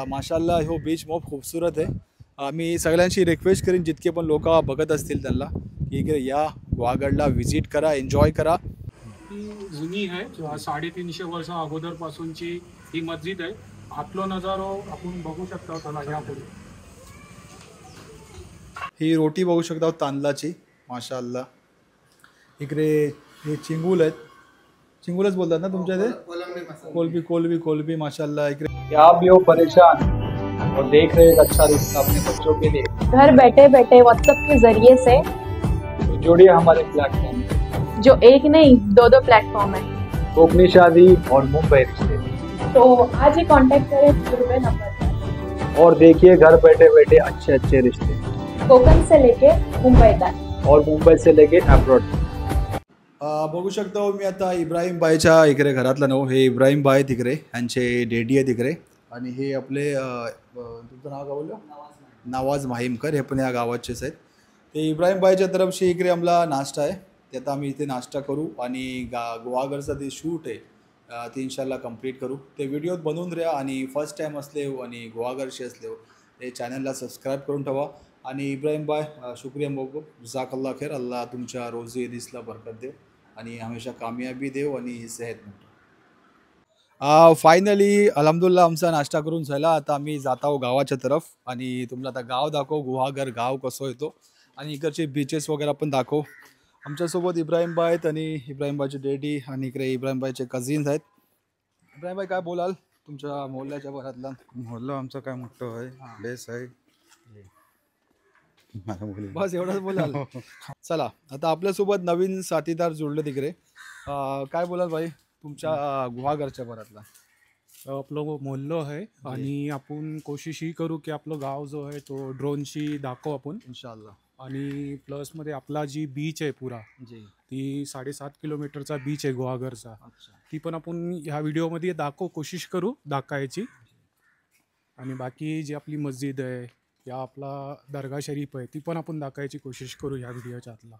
माशाल्लाह हो बीच खूप खूबसूरत आहे। मी सगळ्यांची रिक्वेस्ट करीन जितके पण लोक बघत असतील त्यांना की इकडे या गुहागडला व्हिजिट करा, एन्जॉय करा। ही जुनी आहे 350 वर्ष अगोदरपासूनची ही मस्जिद आहे। आतलो नजारो आपण बघू शकता चला यापुढे। ही रोटी बघू शकता तांदळाची माशाल्लाह। इकडे हे चिंगूल आहेत, चिंगूलच बोलतात ना तुमच्या इथे? कोलबी कोलबी कोलबी माशाल्लाह। इकडे क्या भी हो परेशान और देख रहे एक अच्छा रिश्ता अपने बच्चों के लिए, घर बैठे बैठे व्हाट्सएप के जरिए से तो जुड़िए हमारे प्लेटफॉर्म जो एक नहीं दो प्लेटफॉर्म है। कोकनी शादी और मुंबई रिश्ते, तो आज ही कांटेक्ट करें दिए नंबर पर और देखिए घर बैठे बैठे अच्छे अच्छे रिश्ते, कोकण से लेके मुंबई तक और मुंबई से लेके अब्रॉड। बघू शकता हो मी आता इब्राहिम बाईच्या इकडे घरातला नव, हे इब्राहिम बाई तिकडे यांचे डेडी आहे तिकडे, आणि हे आपले तुमचं नाव काय बोललो? नवाज माहीमकर, हे पण या गावाचेच आहेत। ते इब्राहिम बाईच्या तरफशी इकडे आमला नाश्ता आहे, ते आता आम्ही इथे नाश्ता करू आणि गुहागरचं ते शूट आहे ते इन्शाल्लाह कंप्लीट करू। ते व्हिडिओत बनवून द्या आणि फर्स्ट टाईम असले आणि गुहागरशी असले ते चॅनलला सबस्क्राईब करून ठेवा। आणि इब्राहिम बाय शुक्रिया मोगो, जजाकल्लाह खैर, अल्लाह तुमच्या रोजी दिसला बरकत देव आणि हमेशा कामयाबी देव आणि सेहत मोठं। फायनली अल्हम्दुलिल्लाह आमचा नाश्ता करून झाला, आता आम्ही जात आहोत गावाच्या तरफ आणि तुम्हाला आता गाव दाखव, गुहागर गाव कसं येतो आणि इकडचे बीचेस वगैरे पण दाखव। आमच्यासोबत इब्राहिम बाई आहेत आणि इब्राहिम बाईचे डॅडी आणि इकडे इब्राहिम बाईचे कझिन्स आहेत। इब्राहिम बाई काय बोलाल तुमच्या मोहल्ल्याच्या भरातला? मोहल्ला आमचा काय मोठं आहे, बेस आहे बस एवढंच बोलाल? चला आता आपल्यासोबत नवीन साथीदार जुळले तिकडे, काय बोलाल भाई तुमच्या गुहागरच्या भरातला? आपलं मोहल्लो आहे आणि आपण कोशिश ही करू की आपलं गाव जो आहे तो ड्रोनशी दाखवू आपण इन्शाल्लाह। आणि प्लसमध्ये आपला जी बीच आहे पुरा जी ती 7.5 किलोमीटरचा बीच आहे गुहागरचा, अच्छा, ती पण आपण ह्या व्हिडिओमध्ये कोशिश करू दाखवायची। आणि बाकी जी आपली मस्जिद आहे या आपला दर्गा शरीफ आहे ती पण आपण दाखवायची कोशिश करू ह्या व्हिडिओच्या आतला।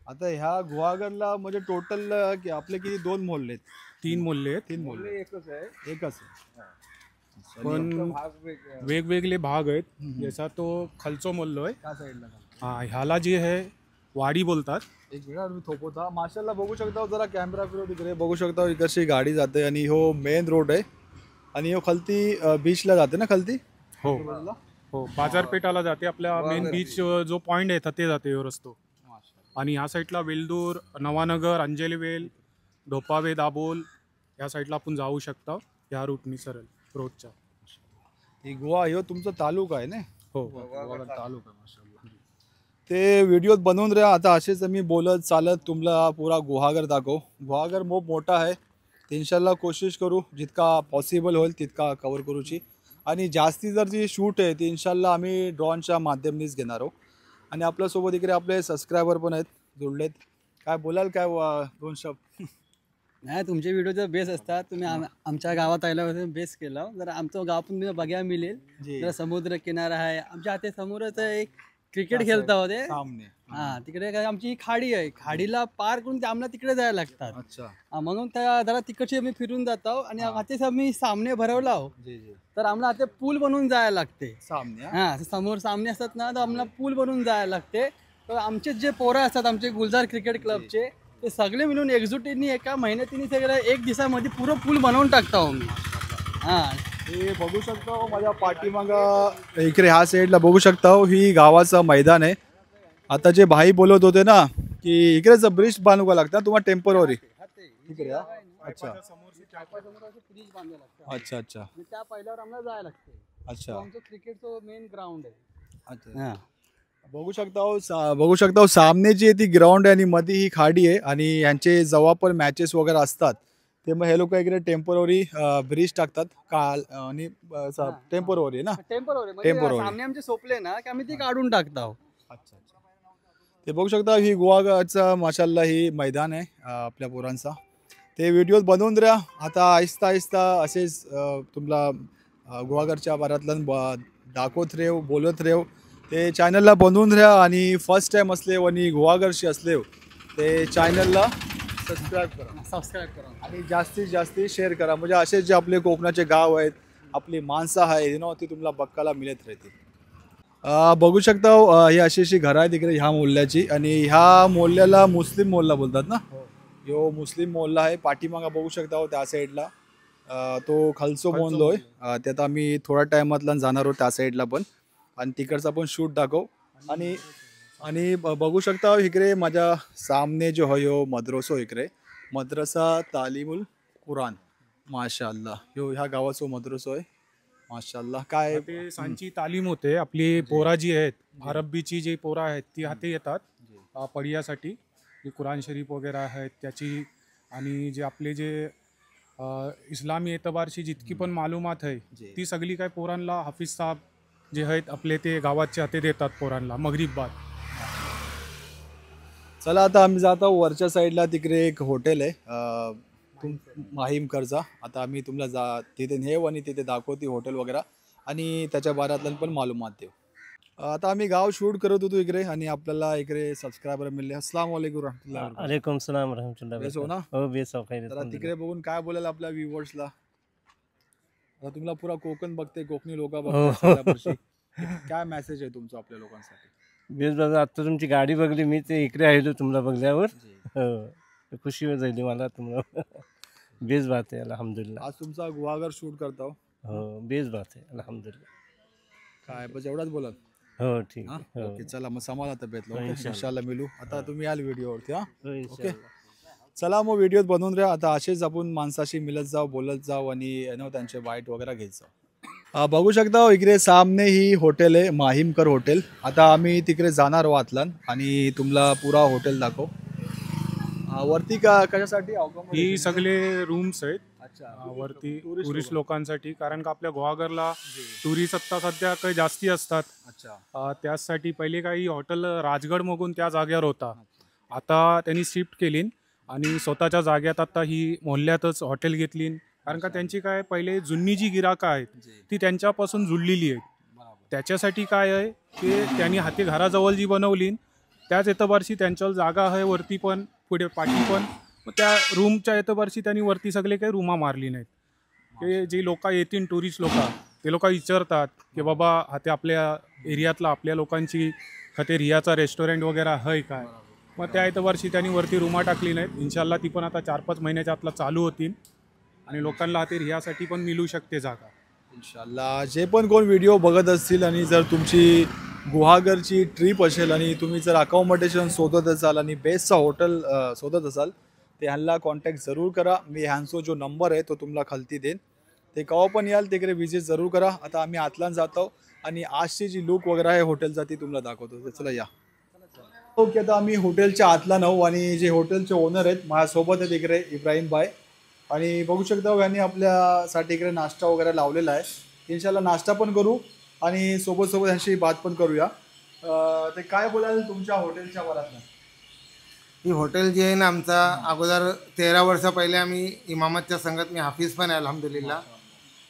आता ह्या गुहागरला म्हणजे टोटल की आपले किती दोन मोहल्ले आहेत? 3 मोहल्ले आहेत, 3 मोहल्ले? एकच आहे पण वेगवेगळे भाग आहेत। जसा तो खालचो मोहल्लो आहे, त्या साईडला हा ह्याला जी आहे वाडी बोलतात। एक वेळा मी थोपवता माशाल्लाह बघू शकता, जरा कॅमेरा फिरव तिकडे बघू शकता, इकडची गाडी जाते आणि हो मेन रोड आहे आणि हो खालती बीचला जाते ना खालती? हो हो, बाजारपेठाला जाते, आपल्या मेन बीच जो पॉइंट आहे ते जाते ह्यो रस्तो। आणि ह्या साईडला वेल्दूर, नवानगर, अंजेलीवेल, ढोपावे, दाबोल या साईडला आपण जाऊ शकता ह्या रूटनी सरळ रोडच्या। ही गोवा ह्यो तुमचा तालुका आहे ना? हो तालुका माशाल्लाह। ते व्हिडिओत बनवून राहा, आता असेच मी बोलत चालत तुम्हाला पुरा गुहागर दाखव। गुहागर खूप मोठा आहे, इन्शाल्लाह कोशिश करू जितका पॉसिबल होईल तितका कव्हर करूची, आणि जास्ती जर जी शूट आहे ती इन्शाल्लाह आम्ही ड्रोनच्या माध्यमानेच घेणार आहोत। आणि आपल्यासोबत इकडे आपले सबस्क्रायबर पण आहेत जुळलेत, काय बोलाल काय दोन शब्द? नाही, तुमचे व्हिडिओ जर बेस असतात, तुम्ही आमच्या गावात आल्यावर बेस केला, जर आमचं गाव पण बघायला मिळेल, जर समुद्र किनारा आहे आमच्या हाते, समोरच एक क्रिकेट खेळता होते सामने, हा तिकडे काय आमची खाडी आहे, खाडीला पार करून ते आम्हाला तिकडे जायला लागतात। अच्छा, म्हणून त्या जरा तिकडची आम्ही फिरून जातो आणि हातेच आम्ही सामने भरवला हो, तर आम्हाला आता पूल बनवून जायला लागते सामने, हा समोर सामने असतात ना, तर आम्हाला पूल बनवून जायला लागते। तर आमचे जे पोरं असतात आमचे गुलजार क्रिकेट क्लबचे, ते सगळे मिळून एकजुटीने एका महिन्यातीने सगळं एक दिवसामध्ये पुरं पूल बनवून टाकता हो मी। हा हे बघू शकता हो माझ्या पाठीमागं इकडे ह्या साईडला बघू शकता हो, ही गावाचं मैदान आहे। आता जे भाई बोलत होते ना की इकडेच ब्रिज बांधू लागतं तुम्हाला टेम्पररी इकडे? अच्छा अच्छा अच्छा, त्या पहिल्यावर आम्हाला जायला लागते। अच्छा, आमचं क्रिकेटचं मेन ग्राउंड आहे। अच्छा, बघू शकता हो बघू शकता हो सामने जी ती ग्राउंड आहे आणि मध्ये ही खाडी आहे, आणि यांचे जेव्हा पण मॅचेस वगैरे असतात ते मग हे लोक इकडे टेम्पररी ब्रिज टाकतात काल आणि टेम्पररी ना, टेम्पररी सामने आमचे सोपले ना की आम्ही ते काढून टाकतो। अच्छा अच्छा, ते बघू शकता ही गुहागरचा माशाल्लाह ही मैदान आहे आपल्या पोरांचा। ते व्हिडिओज बनवून द्या, आता आहिस्ता आहिस्ता असेच तुम्हाला गुहागरच्या बारातलं दाखवत रेव बोलत रेव, ते चॅनलला बनवून राहा आणि फर्स्ट टाइम असले आणि गुहागरशी असले ते चॅनलला सबस्क्राईब करा सबस्क्राईब करा आणि जास्तीत जास्त शेअर करा, म्हणजे असे जे आपले कोकणाचे गाव आहेत आपली माणसं आहे ती तुम्हाला बघायला मिळत राहतील. बघू शकता ही अशी घरं आहे तिकडे ह्या मोहल्ल्याची आणि ह्या मोहल्ल्याला मुस्लिम मोहल्ला बोलतात ना. यो मुस्लिम मोहल्ला आहे. पाठीमागा बघू शकता त्या साईडला तो खालचो मोहल्लो आहे. त्यात आम्ही थोड्या टायमातला जाणार आहोत त्या साईडला पण आणि तिकडचा पण शूट दाखव. आणि आणि बघू शकता इकडे माझ्या सामने जो आहे हो मद्रसो इकडे मद्रसा तालीमुल कुरान माशाअल्लाह. ह्यो ह्या गावाचो मद्रसो आहे माशाअल्लाह. काय ते सांची तालीम होते. आपली पोरा जी आहेत अरबीची जी पोरा आहेत ती हाती येतात पढियासाठी. जे कुराण शरीफ वगैरे आहेत त्याची आणि जे आपले जे इस्लामी एतबारची जितकी पण मालूमात आहे ती सगळी काय पोरांना हाफिज साहब जे आहेत आपले ते गावाचे हाते देतात पोरांना मगरिब बाद. चला आता आम्ही जातो वरच्या साईडला. तिकडे एक हॉटेल आहे माहीम करजा. आता आम्ही तुम्हाला तिथे नेऊ आणि तिथे दाखवते हॉटेल वगैरे आणि त्याच्या बारातल्या पण मालूमात देऊ. आता आम्ही गाव शूट करत होतो इकडे आणि आपल्याला इकडे सबस्क्रायबर मिळले. अस्सलाम वालेकुम रहमतुल्लाह. वालेकुम सलाम रहमतुल्लाह. बेस हो ना. हो बेस हो. काय जरा तिकडे बघून काय बोलायला आपल्या व्ह्युअर्सला. आता तुम्हाला पुरा कोकण बघते कोकणी लोक बघते. काय मेसेज आहे तुमचा आपल्या लोकांसाठी. बेस दादा आता तुमची गाडी बघली मी ते इकडे आलो तुम्हाला बघल्यावर. हो खुशी झाली मला तुम्हाला. बेस बात आहे अल्हम्दुलिल्लाह. आज तुमचा गुहागर शूट करता हो बेस बात आहे अल्हम्दुलिल्लाह. काय बस एवढाच बोला. हो ठीक आहे. ओके चला मग समाला तब्येतलो. इंशाल्लाह मिळू. आता तुम्ही याल व्हिडिओवरती. ओके चला मग व्हिडिओत बनवून राहा. आता असेच आपण माणसाशी मिळत जाऊ बोलत जाऊ आणि त्यांचे बाईट वगैरे घेत जाऊ. बघू शकता इकडे सामने ही हॉटेल आहे माहीमकर हॉटेल. आता आम्ही तिकडे जाणार आतलान आणि तुम्हाला पुरा हॉटेल दाखव. वरती कशासाठी ही सगळे रूम्स आहेत अच्छा वरती टुरिस्ट लोकांसाठी. कारण का आपल्या गुहागरला टुरिस्ट आत्ता सध्या काही जास्ती असतात. अच्छा त्यासाठी पहिले काही हॉटेल राजगड मगून त्या जागेवर होता. आता त्यांनी शिफ्ट केली आणि स्वतःच्या जाग्यात आता ही मोहल्ल्यातच हॉटेल घेतली. कारण का त्यांची काय पहिले जुनी जी गिराकं आहेत ती त्यांच्यापासून जुळलेली आहेत. त्याच्यासाठी काय आहे की त्यांनी हाती घराजवळ जी बनवली त्याच एतबारशी त्यांच्यावर जागा आहे वरती पण पुढे पाठी पण. मग त्या रूमच्या एतबारशी त्यांनी वरती सगळे काही रूमा मारली नाहीत. ते जे लोक येतील टुरिस्ट लोक ते लोक विचारतात की बाबा हाते आपल्या एरियातला आपल्या लोकांची खाते रियाचा रेस्टॉरंट वगैरे आहे काय. मग त्या एतबारशी त्यांनी वरती रूमा टाकली नाहीत. इन्शाल्लाह ती पण आता 4-5 महिन्याच्या आतला चालू होतील आणि लोकांना हाते रियासाठी पण मिळू शकते जागा इन्शाल्लाह. जे पण कोण व्हिडिओ बघत असतील आणि जर तुमची गुहागरची ट्रिप असेल आणि तुम्ही जर अकोमोडेशन शोधत असाल आणि बेस्टचा हॉटेल शोधत असाल ते ह्यांना कॉन्टॅक्ट जरूर करा. मी ह्यांचा जो नंबर आहे तो तुम्हाला खालती देईन. ते केव्हा पण याल तिकडे विजिट जरूर करा. आता आम्ही आतलान जातो आणि आजची जी लुक वगैरे आहे हॉटेलचा ती तुम्हाला दाखवतो. चला या. ओके आता आम्ही हॉटेलच्या आतला नऊ आणि जे हॉटेलचे ओनर आहेत माझ्यासोबत आहेत इकडे इब्राहिम भाई. आणि बघू शकता यांनी आपल्यासाठी इकडे नाश्ता वगैरे लावलेला आहे. इन्शाल्लाह नाश्ता पण करू आणि सोबत सोबत ह्याशी बात पण करूया. ते काय बोलाल तुमच्या हॉटेलच्या वरातनं. ही हॉटेल जी आहे ना आमचा अगोदर 13 वर्षा पहिले आम्ही इमामतच्या संगत मी हाफिज पण आहे अल्हम्दुलिल्लाह.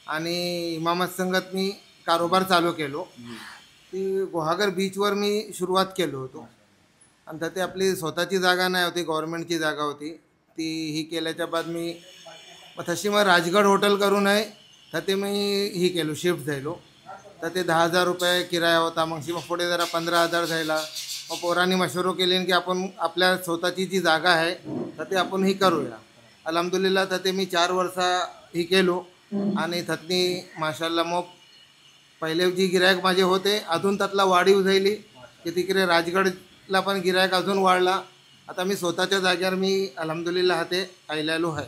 आणि इमामत संगत मी कारोबार चालू केलो. ती गुहागर बीचवर मी सुरुवात केलो होतो आणि त्यात आपली स्वतःची जागा नाही होती गव्हर्नमेंटची जागा होती. ती ही केल्याच्या बाद मी तशी मग राजगड हॉटेल करून आहे तर ते मी ही केलो शिफ्ट झालो. तर ते 10,000 रुपये किराया होता. मग पुढे जरा 15,000 झाला. मग पोरांनी मशवरो केले की आपण आपल्या स्वतःची जी जागा आहे तर ते आपण ही करूया. अल्हम्दुलिल्लाह तर ते मी 4 वर्षा ही केलो आणि त्यातनी माशाल्लाह मग पहिले जी गिरायक माझे होते अजून त्यातला वाढीव झाली की तिकडे राजगडला पण गिरायक अजून वाढला. आता मी स्वतःच्या जागेवर मी अल्हम्दुलिल्लाह ते आयलेलो आहे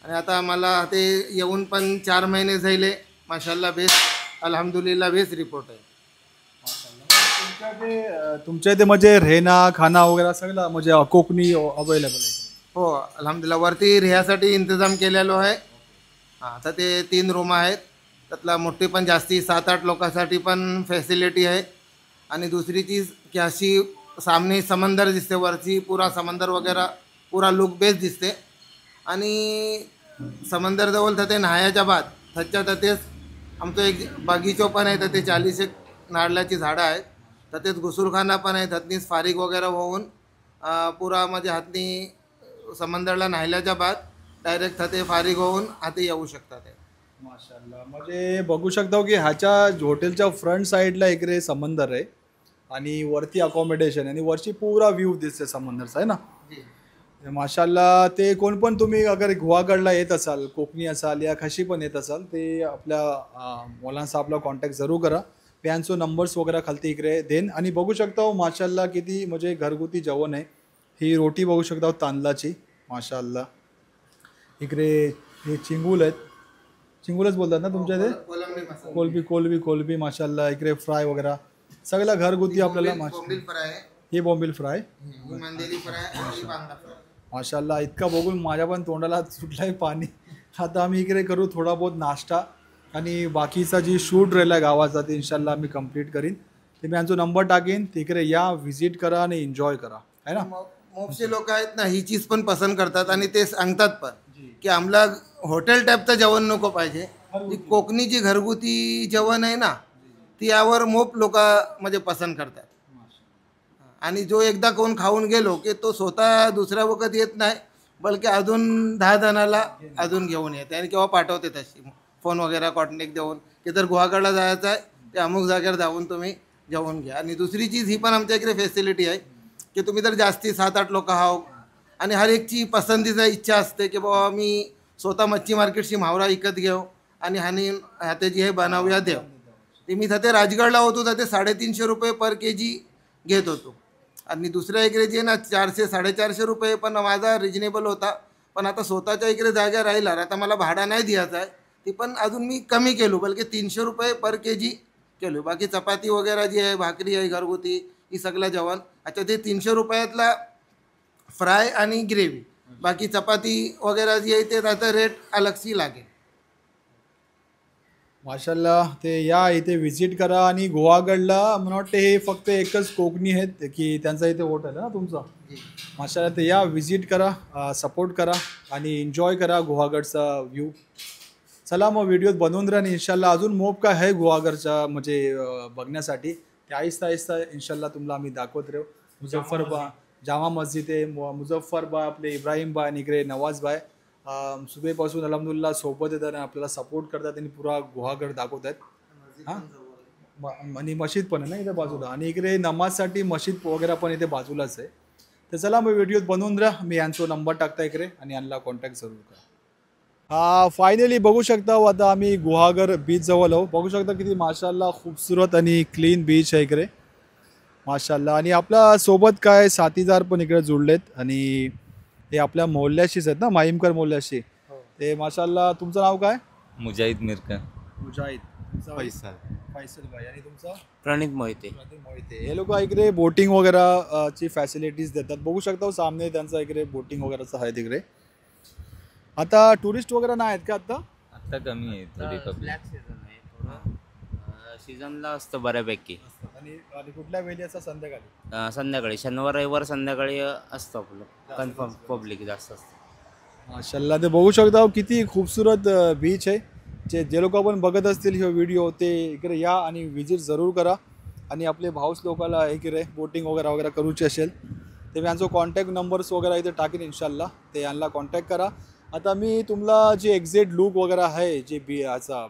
आणि आता मला ते येऊन पण 4 महिने झाले. माशाल्लाह बेस्ट अल्हम्दुलिल्लाह बेस्ट रिपोर्ट आहे. तुमच्या इथे म्हणजे रेहना खाना वगैरे सगळं म्हणजे कोकणी अवेलेबल आहे. हो अल्हम्दुलिल्लाह वरती रिहासाठी इंतजाम केलेलो आहे. आता ते 3 रूम आहेत. त्यातला मोठी पण जास्ती 7-8 लोकांसाठी पण फॅसिलिटी आहे. आणि दुसरी चीज की अशी सामने समंदर दिसते वरची पुरा समंदर वगैरे पुरा लुक बेस्ट दिसते. आणि समंदर जवळ तर ते नहायाच्या बाद त्याच्या तेच आमचं एक बगीचो पण आहे. तर ते 40 नारळाची झाडं आहेत. तर तेच घुसूलखाना पण आहे. त्यातनीच फारिग वगैरे होऊन पुरा म्हणजे हातनी समंदरला नाहिल्याच्या बाद डायरेक्ट ते फारिग होऊन हाती येऊ शकतात. माशाल्लाह. म्हणजे बघू शकता की ह्याच्या हॉटेलच्या फ्रंट साईडला इकडे समंदर आहे आणि वरती अकॉमोडेशन आणि वरची पुरा व्ह्यू दिसते समंदरचा आहे ना. माशाल्लाह. ते कोण पण तुम्ही अगर गुहागडला येत असाल, कोकणी असाल या कशी पण येत असाल, ते आपल्या मौलाना साहेबला कॉन्टॅक्ट जरूर करा. त्यांचो नंबर्स वगैरे खालती इकडे देन. आणि बघू शकता माशाल्लाह किती म्हणजे घरगुती जेवण आहे. ही रोटी बघू शकता तांदळाची माशाल्लाह. इकडे हे चिंगूल आहेत, चिंगूलच बोलतात ना तुमच्या इथे, कोलंबी मसाला, कोलबी कोलबी कोलबी माशाल्लाह. इकडे फ्राय वगैरे सगळं घरगुती आपल्याला बोंबील फ्राय, हे बॉम्बिल फ्राय ही मंदेली फ्राय आणि बांगडा फ्राय. माशाल्लाह. इतका बघून माझ्या पण तोंडाला सुटलाय पाणी. आता आम्ही इकडे करू थोडा बहुत नाश्ता आणि बाकीचा जी शूट राहिला गावाचा ते इन्शाल्लाह आम्ही कंप्लीट करीन. ते मी यांचा नंबर टाकीन, तिकडे या व्हिजिट करा आणि एन्जॉय करा है ना. मोपचे लोक आहेत ना ही चीज पण पसंत करतात आणि ते सांगतात पण की आम्हाला हॉटेल टाईपचं जेवण नको पाहिजे. जी कोकणी जी घरगुती जेवण आहे ना ती यावर मोप लोक म्हणजे पसंत करतात. आणि जो एकदा कोण खाऊन गेलो की तो स्वतः दुसऱ्या वखत येत नाही, बल्कि अजून 10 जणाला अजून घेऊन येते आणि किंवा पाठवते तशी फोन वगैरे कॉन्टॅक्ट देऊन की जर गुहागडला जायचं आहे ते अमुक जागेवर जाऊन तुम्ही जेवण घ्या. आणि दुसरी चीज ही पण आमच्या इकडे फॅसिलिटी आहे की तुम्ही जर जास्ती 7-8 लोक आहो आणि हर एकची पसंतीचा इच्छा असते की बाबा मी स्वतः मच्छी मार्केटची म्हावरा विकत घेऊ आणि हाताची हे बनवूया देव. ते मी ते राजगडला होतो तर ते 350 रुपये पर kg घेत होतो आणि दुसऱ्या इकडे जे ना 400-450 रुपये पण माझा रिजनेबल होता. पण आता स्वतःच्या इकडे जागा राहिला आता मला भाडा नाही द्यायचा आहे, ती पण अजून मी कमी केलो, बल्कि 300 रुपये पर kg केलो. बाकी चपाती वगैरे जी आहे, भाकरी आहे घरगुती, ही सगळं जेवण. अच्छा ते 300 रुपयातला फ्राय आणि ग्रेव्ही, बाकी चपाती वगैरे जी आहे ते त्याचा रेट अलगशी लागेल. माशाल्लाह. ते या इथे व्हिजिट करा. आणि गुहागडला मला वाटतं हे फक्त एकच कोकणी आहेत की त्यांचा इथे हॉटेल आहे ना तुमचा. माशाल्लाह. ते या व्हिजिट करा, सपोर्ट करा आणि एन्जॉय करा गुहागडचा व्ह्यू. चला मग व्हिडिओ बनवून राहा आणि इन्शाल्लाह अजून मोप काय आहे गुहागरच्या म्हणजे बघण्यासाठी ते आहिस्ता आहिस्ता इन्शाल्लाह तुम्हाला आम्ही दाखवत राहू. मुझफ्फरबाग जामा मस्जिद आहे, मुझफ्फरबाग आपले इब्राहिम बाय आणि इकडे नवाज बाय सुबेपासून अल्हम्दुलिल्लाह सोबत येतात आणि आपल्याला सपोर्ट करतात आणि पुरा गुहागड दाखवत आहेत. हां आणि मशीद पण आहे ना इथे बाजूला आणि इकडे नमाजसाठी मशीद वगैरे पण इथे बाजूलाच आहे. तर चला मग व्हिडिओ बनवून राहा. मी यांचा नंबर टाकता इकडे आणि यांना कॉन्टॅक्ट जरूर करा. फायनली बघू शकता आता आम्ही गुहागर बीच जवळ आहो. बघू शकता किती माशाल्लाह खूबसूरत आणि क्लीन बीच आहे इकडे माशाल्लाह. आणि आपल्या सोबत काय साथीदार पण इकडे जुळलेत आणि हे आपल्या मोहल्ल्याशीच आहेत ना, माहीमकर मोहल्ल्याशी. ते माशाल्लाह. तुमचं नाव काय? मुजाहिद मिरका. मुजाहिद. फैसल. फैसल भाई. आणि तुमचं? प्रणित मोहिते. मोहिते. हे लोक इकडे बोटिंग वगैरे ची फॅसिलिटीज देतात. बघू शकता सामने त्यांचा इकडे बोटिंग वगैरेचं आहे तिकडे. आता टुरिस्ट वगैरे नाही आहेत का आता? आता कमी आहे थोडी पब्लिक. ब्लॅक सीझन आहे थोडं सीझनला असतं बऱ्यापैकी. आणि कुठल्या वेळी असं संध्याकाळी? संध्याकाळी शनिवार रविवार संध्याकाळी असतं आपलं कन्फर्म पब्लिक जास्त असतं. माशाल्लाह. ते बघू शकता किती खूबसूरत बीच आहे. जे लोक पण बघत असतील हे व्हिडिओ ते इकडे या आणि व्हिजिट जरूर करा. आणि आपले भाऊस लोकांना इकडे बोटिंग वगैरे करूची असेल ते मी यांचा कॉन्टॅक्ट नंबर्स वगैरे इथे टाकेन इन्शाल्लाह. ते यांना कॉन्टॅक्ट करा. आता मी तुम्हाला जे एक्झॅक्ट लुक वगैरे आहे जे याचा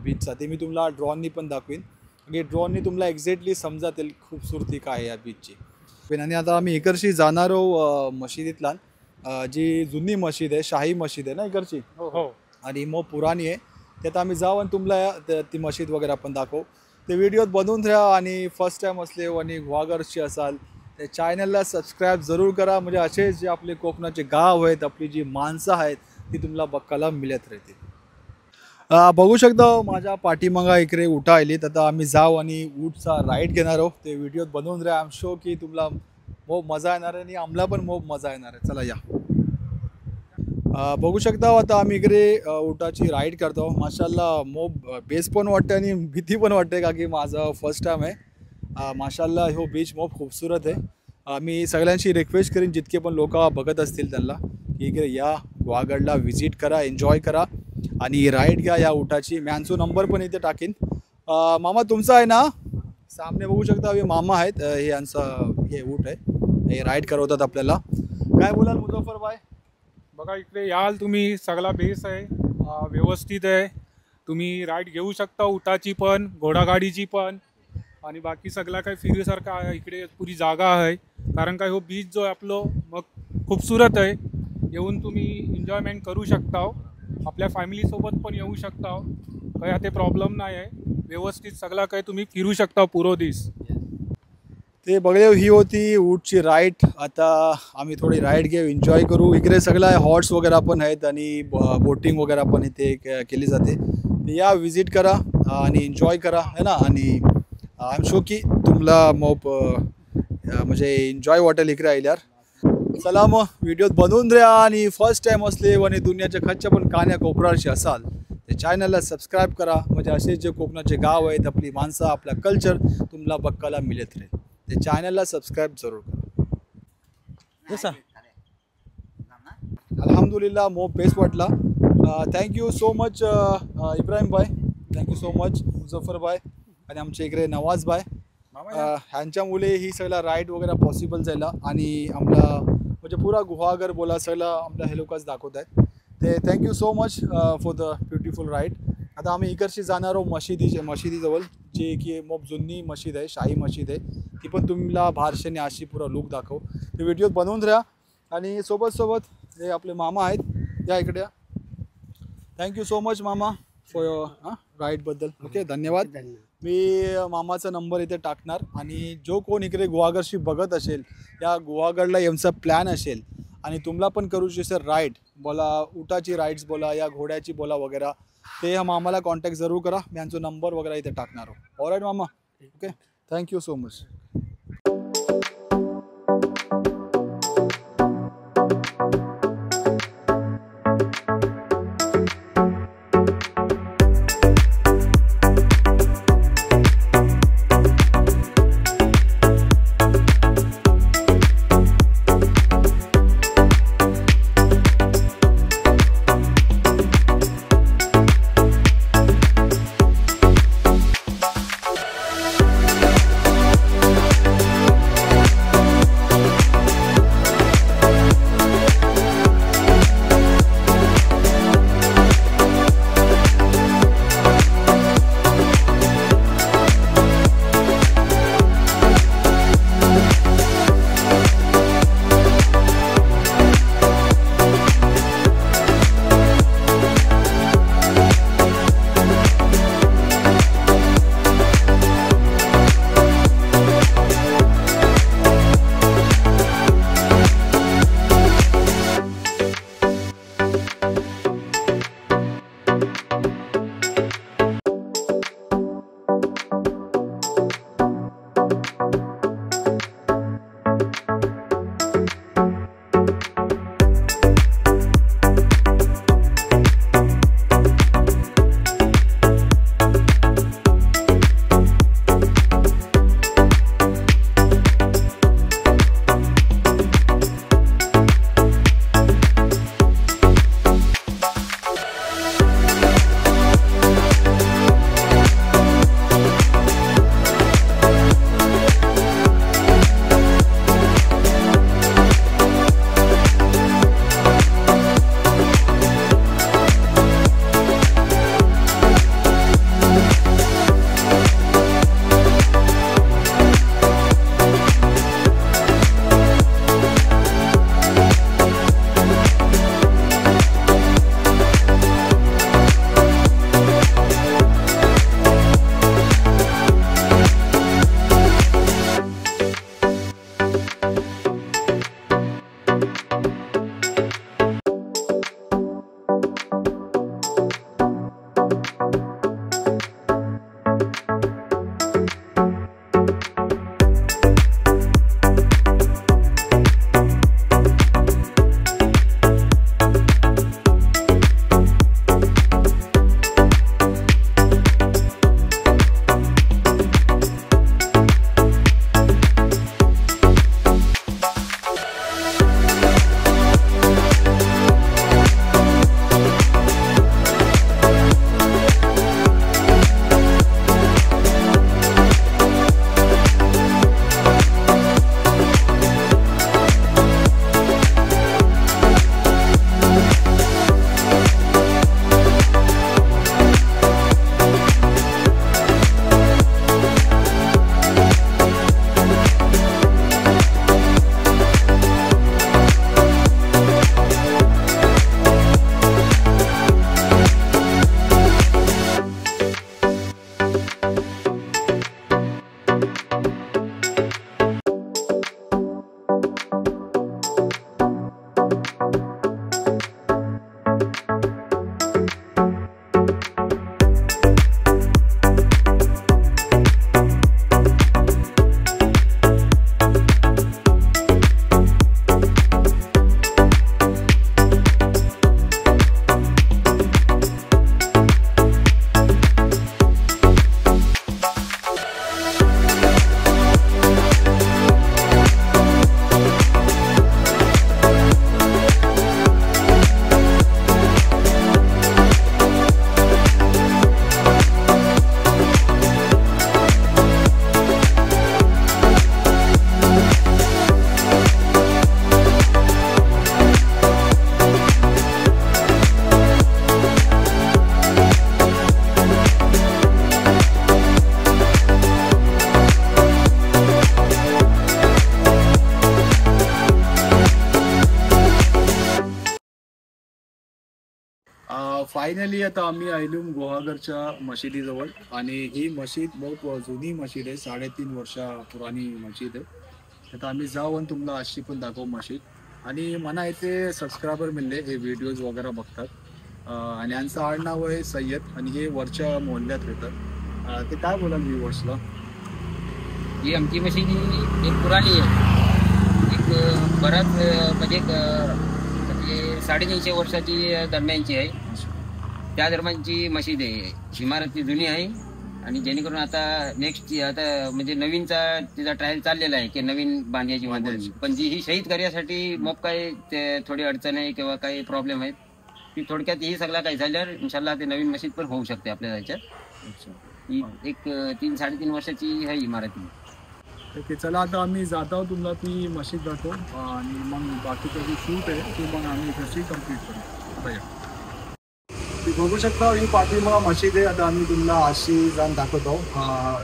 बीचचा ते मी तुम्हाला ड्रोननी पण दाखवीन. म्हणजे ड्रोननी तुम्हाला एक्झॅक्टली समजातील खूबसूरती काय आहे या बीचची. आणि आता आम्ही इकडची जाणार आहो मशिदीतला, जी जुनी मशीद आहे, शाही मशीद आहे ना इकडची. हो. आणि मग पुराणी आहे. त्यात आम्ही जाऊ आणि तुम्हाला ती मशीद वगैरे आपण दाखवू. ते व्हिडिओत बनवून राहा. आणि फर्स्ट टाईम असले आणि गुहागरची असाल ते चॅनलला सबस्क्राईब जरूर करा. म्हणजे असे जे आपले कोकणाचे गाव आहेत, आपली जी माणसं आहेत ती तुम्हाला बघायला मिळत राहते. बघू शकता माझ्या पाठीमागा इकडे उठा आलीत. आता आम्ही जाऊ आणि ऊटचा राईड घेणार आहोत. ते व्हिडिओत बनवून राहा. आय एम शो की तुम्हाला मोब मजा येणार आहे आणि आम्हाला पण मोब मजा येणार आहे. चला या. बघू शकता आता आम्ही इकडे उटाची राईड करतो. माशाल्लाह मोब बेस पण वाटते आणि भीती पण वाटते का की माझा फर्स्ट टाईम आहे. माशाल्लाह हो बीच मोब खूबसूरत आहे. मी सगळ्यांशी रिक्वेस्ट करीन जितके पण लोक बघत असतील त्यांना की इकडे या गुहागडला व्हिजिट करा, एन्जॉय करा आणि राईड घ्या या उटाची. मी यांचा नंबर पण इथे टाकीन. मामा तुमचा आहे ना, सामने बघू शकता हे मामा आहेत. हे यांचं हे ऊट आहे, हे राईड करवतात आपल्याला. काय बोलाल मुझफ्फर भाई? बघा इकडे याल तुम्ही, सगळा बेस आहे, व्यवस्थित आहे तुम्ही राईड घेऊ शकता, उटाची पण घोडागाडीची पण, आणि बाकी सगळा काही फिरण्यासारखा आहे इकडे, पुरी जागा आहे. कारण काय हो बीच जो आहे आपलं मग खूपसूरत आहे, येऊन तुम्ही एन्जॉयमेंट करू शकता. आपल्या फॅमिलीसोबत पण येऊ शकता, काही आता प्रॉब्लेम नाही आहे. व्यवस्थित सगळा काही तुम्ही फिरू शकता पुरो दिस. ते बघले ही होती ऊटची राईड. आता आम्ही थोडी राईड घेऊ, एन्जॉय करू. इकडे सगळं हॉट्स वगैरे पण आहेत आणि बोटिंग वगैरे पण इथे केली जाते. या विजिट करा आणि एन्जॉय करा है ना. आणि आय एम शुअर की तुम्हाला मग म्हणजे एन्जॉय वाटेल इकडे आल्यावर. चला मग व्हिडिओ बनवून द्या. आणि फर्स्ट टाईम असले आणि दुनियाच्या खच्च्या पण कान्या कोपराशी असाल ते चॅनलला सबस्क्राईब करा. म्हणजे असे जे कोकणाचे गाव आहेत, आपली माणसं, आपला कल्चर तुम्हाला बघायला मिळत राहील. ते चॅनलला सबस्क्राईब जरूर करा. जसा अल्हम्दुलिल्लाह मोब बेस्ट वाटला. थँक्यू सो मच इब्राहिम भाई, थँक्यू सो मच मुझफ्फर भाई आणि आमच्या इकडे नवाज भाई. ह्यांच्यामुळे ही सगळा राईड वगैरे पॉसिबल झाला. आणि आम्हाला म्हणजे पुरा गुहागर बोला सगळं आमला हे लोकच दाखवत आहेत. ते thank you so much for the beautiful ride. आता आम्ही इकडची जाणार आहोत मशिदीजवळ, जे की मोब जुनी मशीद आहे, शाही मशीद आहे. ती पण तुम्हाला बाहेरशेने अशी पुरा लुक दाखव. ते व्हिडिओ बनवून राहा. आणि सोबत हे आपले मामा आहेत, या इकडे. थँक्यू सो मच मामा फॉर राईडबद्दल. ओके, धन्यवाद. मी मामाचा नंबर इथे टाकणार. आणि जो कोण इकडे गुहागरशी बघत असेल, या गुहागरला यांचा प्लॅन असेल आणि तुम्हाला पण करू असेल राईड बोला, उटाची राईड्स बोला या घोड्याची बोला वगैरे, ते मामाला कॉन्टॅक्ट जरूर करा. मी यांचा नंबर वगैरे इथे टाकणार आहोत. ऑलराईट मामा, okay, thank you so much. Finally आता आम्ही आयलूम गुहागरच्या मशिदीजवळ आणि ही मशीद बहुत जुनी मशीद आहे 3.5 वर्षा पुराणी मशीद आहे. आता आम्ही जाऊ आणि तुम्हाला अशी पण दाखवू मशीद. आणि मला इथे सबस्क्रायबर मिळले हे व्हिडिओज वगैरे बघतात आणि यांचं आडनाव आहे सय्यद आणि हे वरच्या मोहल्ल्यात येतात. ते काय बोलाल व्ह्यूअर्सला? ही आमची मशीद एक पुराणी आहे, एक बराच म्हणजे 350 वर्षाची दरम्यानची आहे. त्या दरम्यानची मशीद आहे. इमारत ती जुनी आहे आणि जेणेकरून आता नेक्स्ट आता म्हणजे नवीनचा तिचा ट्रायल चाललेला आहे की नवीन बांधायची बांधायची, पण जी ही शहीद कार्यासाठी मग काही थोडी अडचण आहे किंवा काही प्रॉब्लेम आहेत ती थोडक्यात ही सगळा काही झाल्यावर इन्शाल्लाह ते नवीन मशीद पण होऊ शकते आपल्या याच्यात. ही एक 3-3.5 वर्षाची आहे इमारत. ओके, चला आता आम्ही जात आहोत, तुम्हाला ती मशीद दाखवू आणि मग बाकीचं जे शूट आहे ते मग आम्ही कशी कम्प्लीट करू. बघा ती बघू शकता, ही पाठीमाग मशीद आहे. आता आम्ही तुम्हाला अशी जाऊन दाखवतो.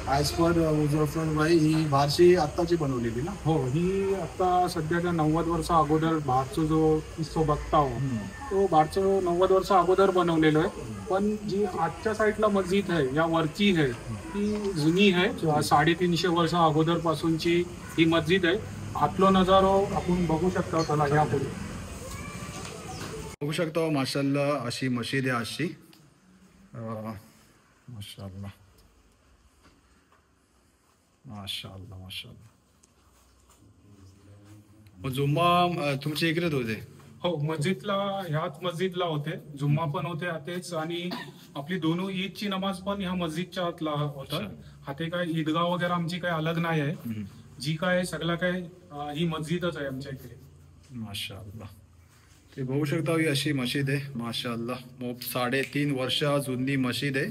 ॲज पर मुझफ्फर भाई ही बारशी आत्ताची बनवलेली ना? हो, ही आता सध्याच्या 90 वर्षा अगोदर भारतचा जो किस्सो बघता हो तो भारतचं 90 वर्षा अगोदर बनवलेलं आहे. पण जी आजच्या साईडला मस्जिद आहे या वरची आहे ती जुनी आहे. 350 वर्षा अगोदर पासूनची ही मस्जिद आहे. आतलो नजारो आपण बघू शकता. त्याला यापुढे बघू शकता माशाल्लाह अशी मशीद आहे अशी. माशाल्लाह माशाल्लाह माशाल्लाह. जुम्मा तुमच्या इकडेच होते? हो, मस्जिदला ह्याच मस्जिदला होते. जुम्मा पण होते तेच आणि आपली दोन्ही ईदची नमाज पण ह्या मस्जिदच्या आतला होता. हाते काय ईदगाह वगैरे आमची काय अलग नाही आहे. जी काय सगळं काय ही मस्जिदच आहे आमच्या इकडे. माशाल्लाह. ते बघू शकता ही अशी मशीद आहे माशाल्लाह. 3.5 वर्षा जुनी मशीद आहे.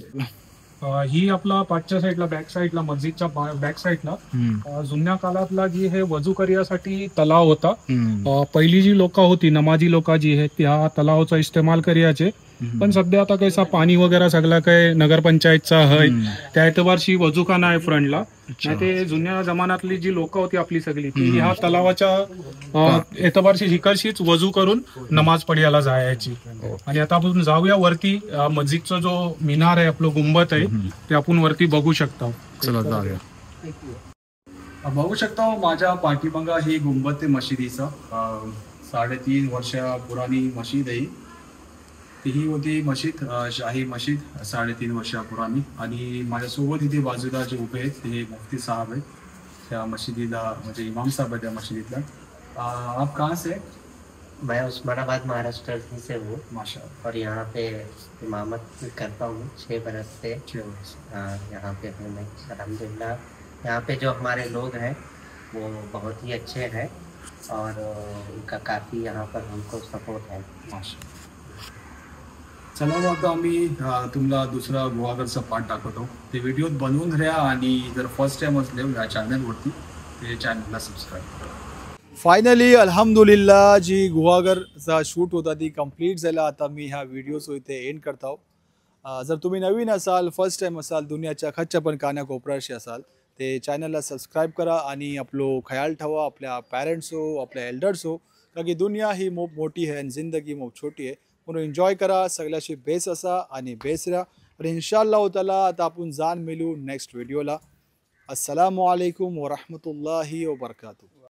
ही आपला पाठच्या साईडला बॅक साईडला मस्जिदच्या बॅक साईडला जुन्या काळातला जी हे वजू करण्यासाठी तलाव होता. पहिली जी लोक होती नमाजी लोक जी आहेत त्या तलावाचा इस्तेमाल करायचे. पण सध्या आता कैसा पाणी वगैरे सगळं काय नगरपंचायतचा आहे त्या एतबारशी वजूखाना आहे फ्रंटला. ते जुन्या जमान्यातली जी लोक होती आपली सगळी ती ह्या तलावाच्या एतबारशी हिकडशीच वजू करून नमाज पढायला जायची. आणि आता आपण जाऊया वरती. मस्जिदचा जो मिनार आहे आपलं गुंबद आहे ते आपण वरती बघू शकता. चला जाऊया. बघू शकता माझ्या पाठीमागा ही गुंबद आहे मशिदीचा. 3.5 वर्षा पुराणी मशीद आहे. ही होती मशीद, शाही मशीद 3.5 वर्षा पुराणी. आणि माझ्यासोबत इथे बाजूला जे उभे आहेत ते मुफ्ती साहब आहेत त्या मशिदीला, म्हणजे इमाम साहब आहे त्या मशिदीतला. आप कहाँ से? मैं उस्मानाबाद महाराष्ट्र से हूँ माशाअल्लाह. और यहाँ पे इमामत करता हूँ 6 बरस से. यहाँ पे हूँ मैं अल्हम्दुलिल्लाह. यहाँ पे जो हमारे लोग हैं वो बहुत ही अच्छे हैं और उनका काफ़ी यहाँ पर हमको सपोर्ट है. माशाअल्लाह. चला मग आता आम्ही तुम्हाला दुसरा गुहागरचा पार्ट दाखवतो. ते व्हिडिओत बनवून घ्या आणि जर फर्स्ट टाइम असले या चॅनलवरती ते चॅनलला सबस्क्राईब करा. फायनली अल्हम्दुलिल्लाह जी गुहागरचा शूट होता ती कंप्लीट झाला. आता मी ह्या व्हिडिओज इथे एंड करतो. जर तुम्ही नवीन असाल, फर्स्ट टाइम असाल, दुनियाच्या खच्च्या पण कानाकोपऱ्याशी असाल ते चॅनलला सबस्क्राईब करा आणि आपलो ख्याल ठेवा आपल्या पॅरेंट्स हो, आपल्या एल्डर्स हो, कारण की दुनिया ही मोप मोठी आहे आणि जिंदगी मोप छोटी आहे. म्हणून एन्जॉय करा, सगळ्याशी बेस असा आणि बेस राहा. आणि इन्शाअल्लाह ताला आता आपण जाण मिळू नेक्स्ट व्हिडिओला. अस्सलामु अलैकुम व रहमतुल्लाहि व बरकातुहू.